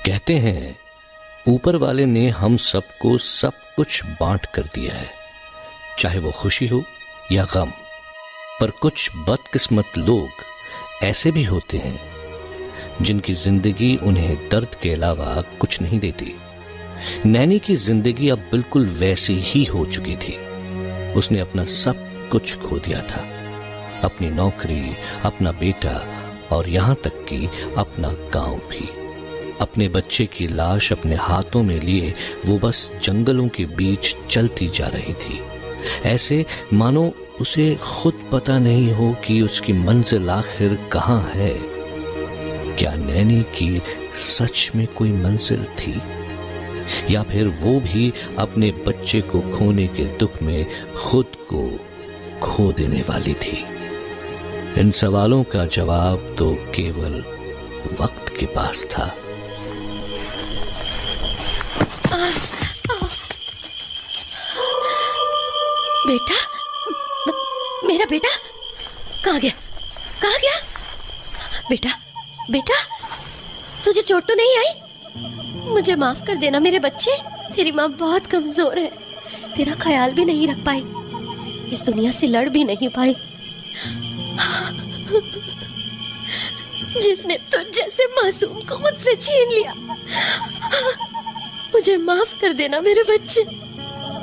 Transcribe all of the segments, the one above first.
कहते हैं ऊपर वाले ने हम सबको सब कुछ बांट कर दिया है, चाहे वो खुशी हो या गम। पर कुछ बदकिस्मत लोग ऐसे भी होते हैं जिनकी जिंदगी उन्हें दर्द के अलावा कुछ नहीं देती। नैनी की जिंदगी अब बिल्कुल वैसी ही हो चुकी थी। उसने अपना सब कुछ खो दिया था, अपनी नौकरी, अपना बेटा और यहां तक कि अपना गांव भी। अपने बच्चे की लाश अपने हाथों में लिए वो बस जंगलों के बीच चलती जा रही थी, ऐसे मानो उसे खुद पता नहीं हो कि उसकी मंजिल आखिर कहां है। क्या नैनी की सच में कोई मंजिल थी, या फिर वो भी अपने बच्चे को खोने के दुख में खुद को खो देने वाली थी? इन सवालों का जवाब तो केवल वक्त के पास था। बेटा, मेरा बेटा कहाँ गया? कहाँ गया? बेटा, बेटा, तुझे चोट तो नहीं आई? मुझे माफ कर देना मेरे बच्चे। तेरी माँ बहुत कमजोर है, तेरा ख्याल भी नहीं रख पाई, इस दुनिया से लड़ भी नहीं पाई। जिसने तुझ जैसे मासूम को मुझसे छीन लिया। मुझे माफ कर देना मेरे बच्चे,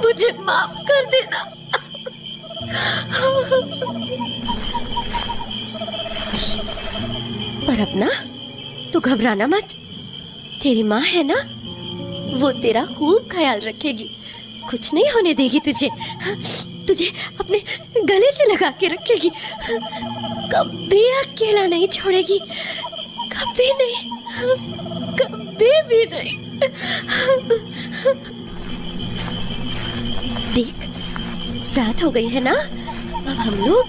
मुझे माफ कर देना। पर अपना तू घबराना मत, तेरी माँ है ना, वो तेरा खूब ख्याल रखेगी, कुछ नहीं होने देगी तुझे। तुझे अपने गले से लगा के रखेगी, कभी अकेला नहीं छोड़ेगी, कभी नहीं, कभी भी नहीं। देख, रात हो गई है ना, अब हम लोग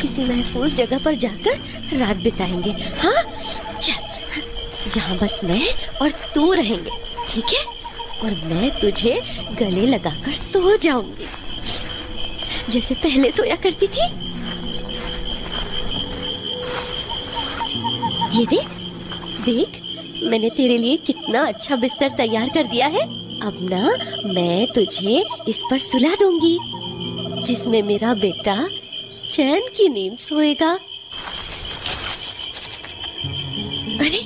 किसी महफूज जगह पर जाकर रात बिताएंगे। हाँ चल, जहाँ बस मैं और तू रहेंगे, ठीक है? और मैं तुझे गले लगाकर सो जाऊंगी, जैसे पहले सोया करती थी। ये देख, देख, मैंने तेरे लिए कितना अच्छा बिस्तर तैयार कर दिया है। अब ना मैं तुझे इस पर सुला दूंगी, जिसमें मेरा बेटा चैन की नींद सोएगा। अरे,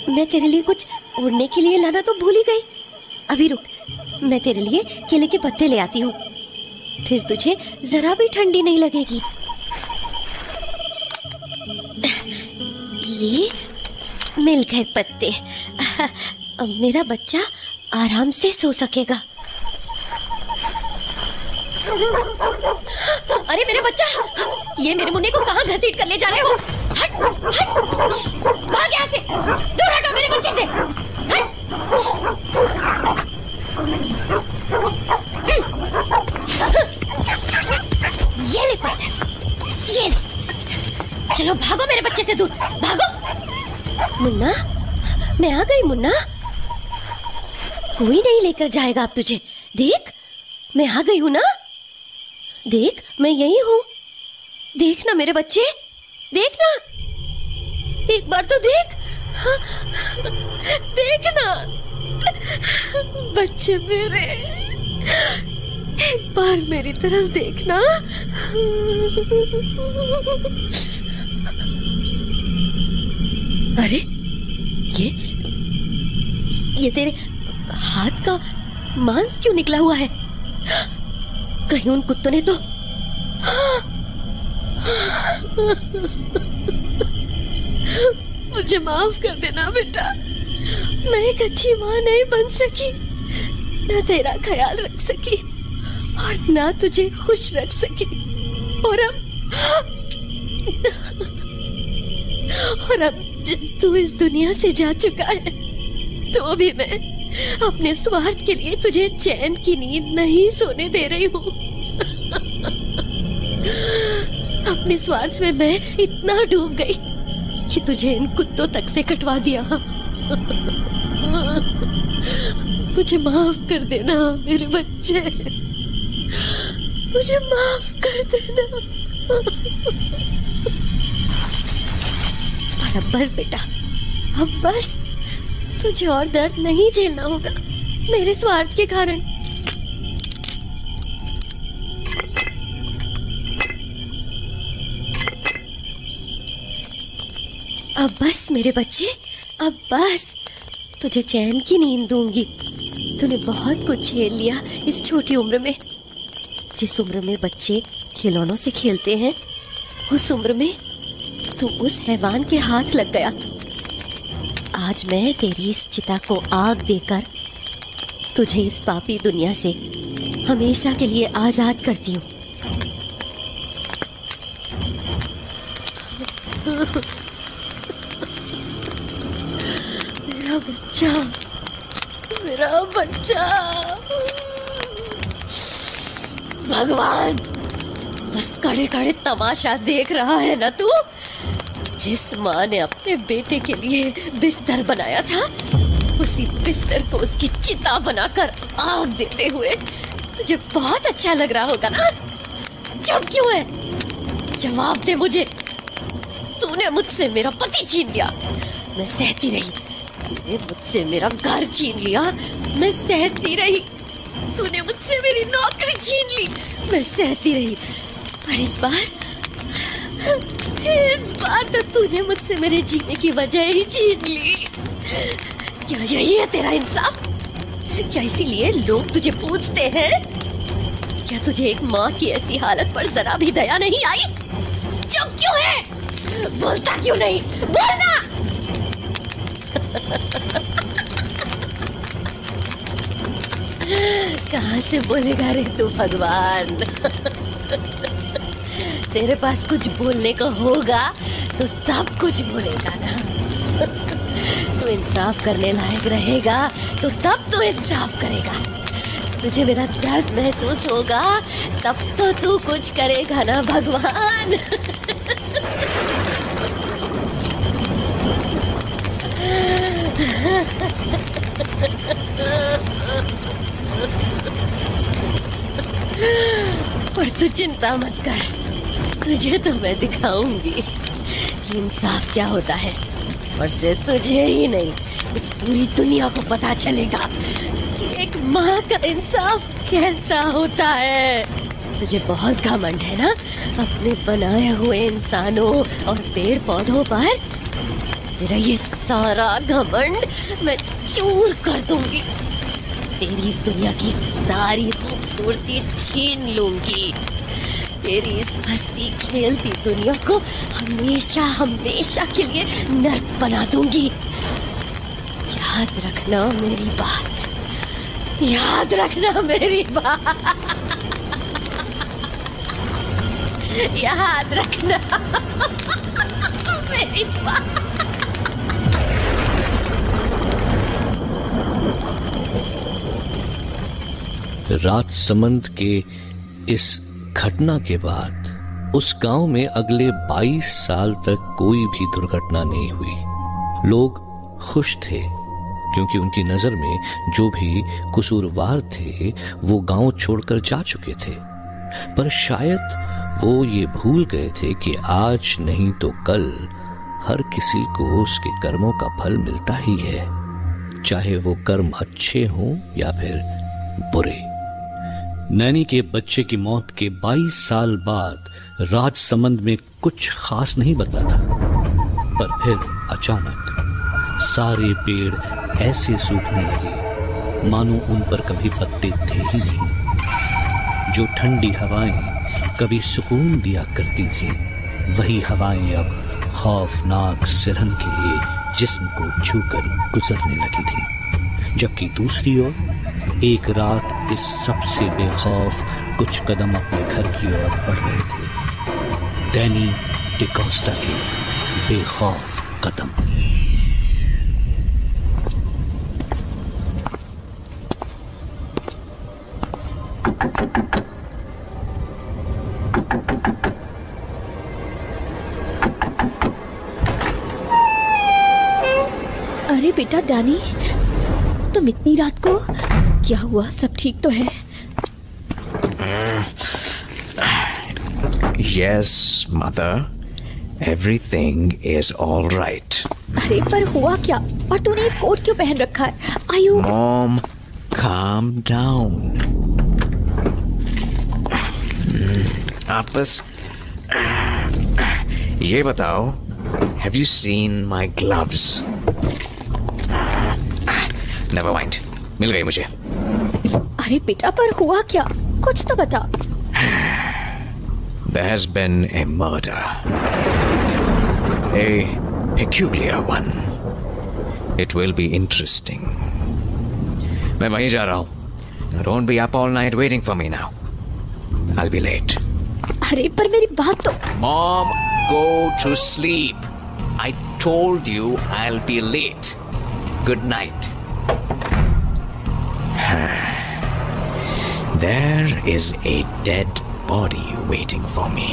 मैं तेरे लिए कुछ ओढ़ने के लिए लाना तो भूल ही गई। अभी रुक, मैं तेरे लिए केले के पत्ते ले आती हूँ, फिर तुझे जरा भी ठंडी नहीं लगेगी। ये मिल गए पत्ते, अब मेरा बच्चा आराम से सो सकेगा। अरे मेरे बच्चा, ये मेरे मुन्ने को कहाँ घसीट कर ले जा रहे हो? हट, हट, भाग यहाँ से, दूर हटो मेरे बच्चे से, हट। ये ले पत्थर, ये ले, चलो भागो मेरे बच्चे से दूर, भागो। मुन्ना, मैं आ गई मुन्ना, कोई नहीं लेकर जाएगा अब तुझे। देख, मैं आ गई हूँ ना, देख मैं यही हूँ, देख ना मेरे बच्चे, देख ना, एक बार तो देख, हाँ, देख ना बच्चे मेरे, एक बार मेरी तरफ देखना। अरे ये तेरे हाथ का मांस क्यों निकला हुआ है? कहीं उन कुत्तों ने तो मुझे माफ कर देना बेटा, मैं एक अच्छी माँ नहीं बन सकी, ना तेरा ख्याल रख सकी और ना तुझे खुश रख सकी। और अब जब तू इस दुनिया से जा चुका है, तो भी मैं अपने स्वार्थ के लिए तुझे चैन की नींद नहीं सोने दे रही हूँ। अपने स्वार्थ में मैं इतना डूब गई कि तुझे इन कुत्तों तक से कटवा दिया। मुझे माफ कर देना मेरे बच्चे, मुझे माफ कर देना। पर अब बस बेटा, अब बस, तुझे और दर्द नहीं झेलना होगा मेरे स्वार्थ के कारण। अब बस मेरे बच्चे, अब बस। तुझे चैन की नींद दूंगी। तूने बहुत कुछ झेल लिया इस छोटी उम्र में। जिस उम्र में बच्चे खिलौनों से खेलते हैं, उस उम्र में तू उस हैवान के हाथ लग गया। आज मैं तेरी इस चिता को आग देकर तुझे इस पापी दुनिया से हमेशा के लिए आजाद करती हूँ। मेरा बच्चा, मेरा बच्चा। भगवान, बस खड़े खड़े तमाशा देख रहा है ना तू? जिस माँ ने अपने बेटे के लिए बिस्तर बनाया था, उसी बिस्तर को उसकी चिता बनाकर आग देते हुए तुझे बहुत अच्छा लग रहा होगा ना? चुप क्यों है? जवाब दे मुझे। तूने मुझसे मेरा पति छीन लिया, मैं सहती रही। तूने मुझसे मेरा घर छीन लिया, मैं सहती रही। तूने मुझसे मेरी नौकरी छीन ली, मैं सहती रही। पर इस बार तो तूने मुझसे मेरे जीने की वजह ही छीन ली। क्या यही है तेरा इंसाफ? क्या इसीलिए लोग तुझे पूछते हैं? क्या तुझे एक माँ की ऐसी हालत पर जरा भी दया नहीं आई? चुप क्यों है? बोलता क्यों नहीं? बोलना। कहाँ से बोलेगा रे तू भगवान? तेरे पास कुछ बोलने को होगा तो सब कुछ बोलेगा ना। तू इंसाफ करने लायक रहेगा तो तब तू इंसाफ करेगा। तुझे मेरा दर्द महसूस होगा तब तो तू कुछ करेगा ना भगवान। पर तू चिंता मत कर, तुझे तो मैं दिखाऊंगी कि इंसाफ क्या होता है। और सिर्फ तुझे ही नहीं, इस पूरी दुनिया को पता चलेगा कि एक माँ का इंसाफ कैसा होता है। तुझे बहुत घमंड है ना अपने बनाए हुए इंसानों और पेड़ पौधों पर? तेरा ये सारा घमंड मैं चूर कर दूंगी। तेरी इस दुनिया की सारी खूबसूरती छीन लूंगी। तेरी इस हंसती खेलती दुनिया को हमेशा हमेशा के लिए नर्क बना दूंगी। याद रखना मेरी बात, याद रखना मेरी बात, याद रखना मेरी बात। राजसमंद के इस घटना के बाद उस गांव में अगले 22 साल तक कोई भी दुर्घटना नहीं हुई। लोग खुश थे क्योंकि उनकी नजर में जो भी कसूरवार थे वो गांव छोड़कर जा चुके थे। पर शायद वो ये भूल गए थे कि आज नहीं तो कल हर किसी को उसके कर्मों का फल मिलता ही है, चाहे वो कर्म अच्छे हों या फिर बुरे। नैनी के बच्चे की मौत के 22 साल बाद राजसमंद में कुछ खास नहीं बदला था, पर फिर अचानक सारे पेड़ ऐसे सूखने लगे मानो उन पर कभी पत्ते थे ही नहीं। जो ठंडी हवाएं कभी सुकून दिया करती थी, वही हवाएं अब खौफनाक सिरहन के लिए जिस्म को छूकर गुजरने लगी थी। जबकि दूसरी ओर एक रात इस सबसे बेखौफ कुछ कदम अपने घर की ओर बढ़ रहे थे। डैनी डिकोस्टा के बेखौफ कदम। अरे बेटा डैनी, तुम इतनी रात को? क्या हुआ? सब ठीक तो है? Yes, mother. Everything is all right. अरे पर हुआ क्या? और तूने ये कोट क्यों पहन रखा है? आयु Mom, calm down. आप बस ये बताओ, have you seen my gloves? Never mind, मिल गई मुझे। अरे बेटा, पर हुआ क्या? कुछ तो बता। There has been a murder. A peculiar one. It will be interesting. मैं वहीं जा रहा हूँ। Don't be up all night waiting for me now. I'll be late. अरे पर मेरी बात तो। Mom, go to sleep. I told you I'll be late. Good night. There is a dead body waiting for me.